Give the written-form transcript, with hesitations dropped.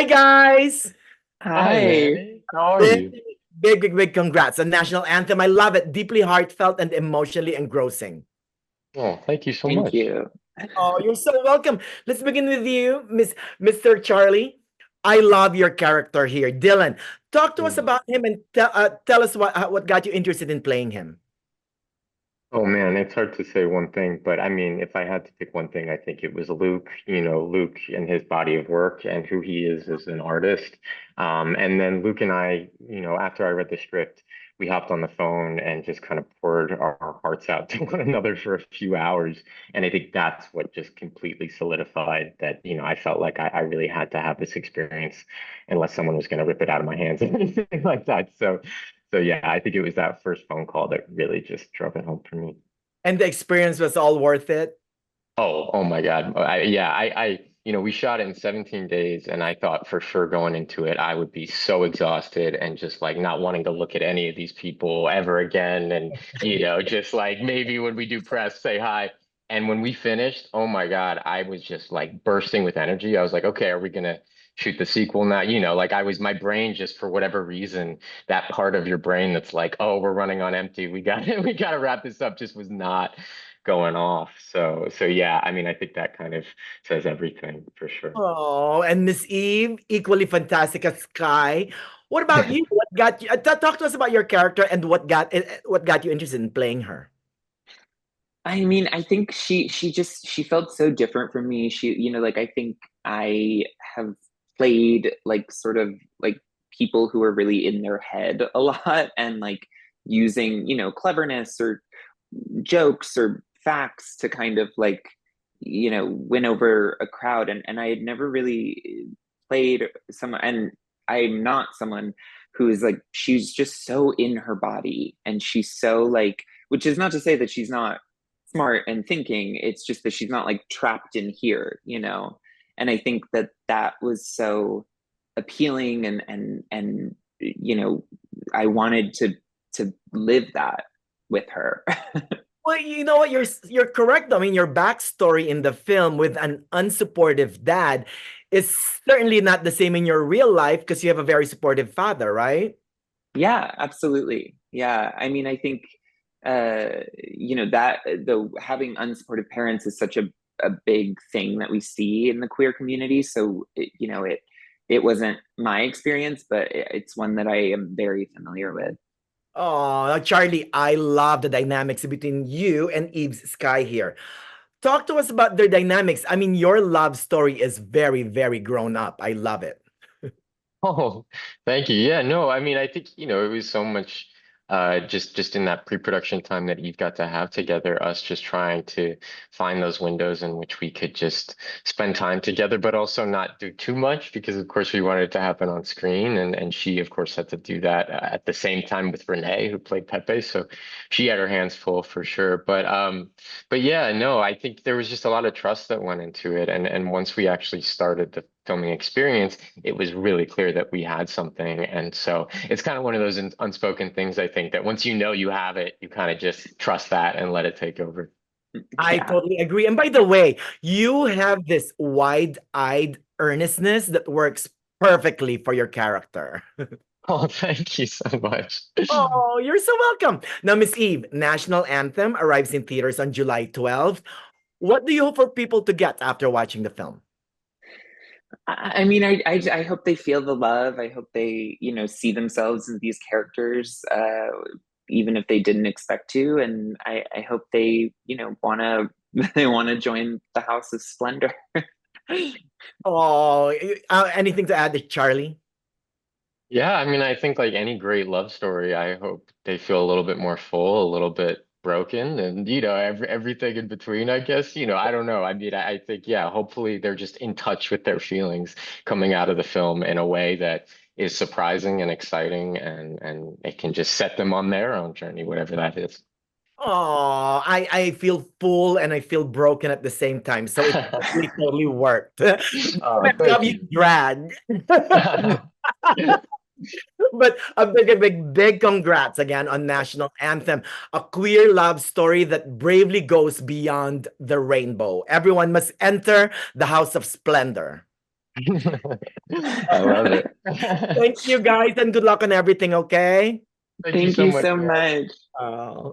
guys. Hi, Hi. Manny. How are Big, you? big congrats on National Anthem. I love it. Deeply heartfelt and emotionally engrossing. Oh, thank you so Thank much. you. Oh, you're so welcome. Let's begin with you, Mr. Charlie. I love your character here, Dylan. Talk to us Mm. about him and tell us what got you interested in playing him. Oh man, it's hard to say one thing, but I mean, if I had to pick one thing, I think it was Luke, Luke and his body of work and who he is as an artist. And then Luke and I, after I read the script, we hopped on the phone and just kind of poured our hearts out to one another for a few hours. And I think that's what just completely solidified that, I felt like I really had to have this experience unless someone was going to rip it out of my hands or anything like that. So yeah, I think it was that first phone call that really just drove it home for me. And the experience was all worth it. Oh my God. We shot it in 17 days, and I thought for sure going into it, I would be so exhausted and just like not wanting to look at any of these people ever again. And, just like maybe when we do press, say hi. And when we finished, oh my God, I was just like bursting with energy. I was like, okay, are we gonna shoot the sequel now? Like my brain just for whatever reason, that part of your brain that's like, oh, we're running on empty. We gotta wrap this up, just was not going off. So yeah, I mean, I think that kind of says everything for sure. Oh, and Miss Eve, equally fantastic as Sky. What about you? What got you? Talk to us about your character and what got you interested in playing her. I mean, I think she felt so different from me. Like I think I have played like sort of like people who are really in their head a lot and like using, cleverness or jokes or facts to kind of like, win over a crowd. And I had never really played someone, and I'm not someone who is like, she's just so in her body and she's so like, which is not to say that she's not smart and thinking, it's just that she's not like trapped in here. And I think that that was so appealing, and I wanted to live that with her. Well, you know what? You're correct. I mean, your backstory in the film with an unsupportive dad is certainly not the same in your real life because you have a very supportive father, right? Yeah, absolutely. Yeah, I mean, I think that the having unsupportive parents is such a big thing that we see in the queer community. So it wasn't my experience, but it's one that I am very familiar with. Oh, Charlie, I love the dynamics between you and Eve's Sky here. Talk to us about their dynamics. I mean, your love story is very, very grown up. I love it. Oh, thank you. Yeah, no, I mean, I think, it was so much just in that pre-production time that you've got to have together, us just trying to find those windows in which we could just spend time together, but also not do too much because of course we wanted it to happen on screen and she of course had to do that at the same time with Renee who played Pepe. So she had her hands full for sure. But yeah, no, I think there was just a lot of trust that went into it. And once we actually started the filming experience, it was really clear that we had something. And so it's kind of one of those unspoken things, I think, that once you know you have it, you kind of just trust that and let it take over. I Yeah. totally agree. And by the way, you have this wide-eyed earnestness that works perfectly for your character. Oh, thank you so much. Oh, you're so welcome. Now, Miss Eve, National Anthem arrives in theaters on July 12th. What do you hope for people to get after watching the film? I mean, I hope they feel the love. I hope they, see themselves in these characters, even if they didn't expect to. And I hope they, wanna they wanna join the House of Splendor. Oh, anything to add, Charlie? Yeah, I mean, I think like any great love story, I hope they feel a little bit more full, a little bit broken, and everything in between, I guess. I don't know. I mean, I think, yeah, hopefully they're just in touch with their feelings coming out of the film in a way that is surprising and exciting and it can just set them on their own journey, whatever that is. Oh, I feel full and I feel broken at the same time. So it totally worked. Oh, Love thank you, you. drag. But a big congrats again on National Anthem, a queer love story that bravely goes beyond the rainbow. Everyone must enter the House of Splendor. I love it. Thank you guys and good luck on everything, okay? Thank you Thank so you much, so man. much. Uh,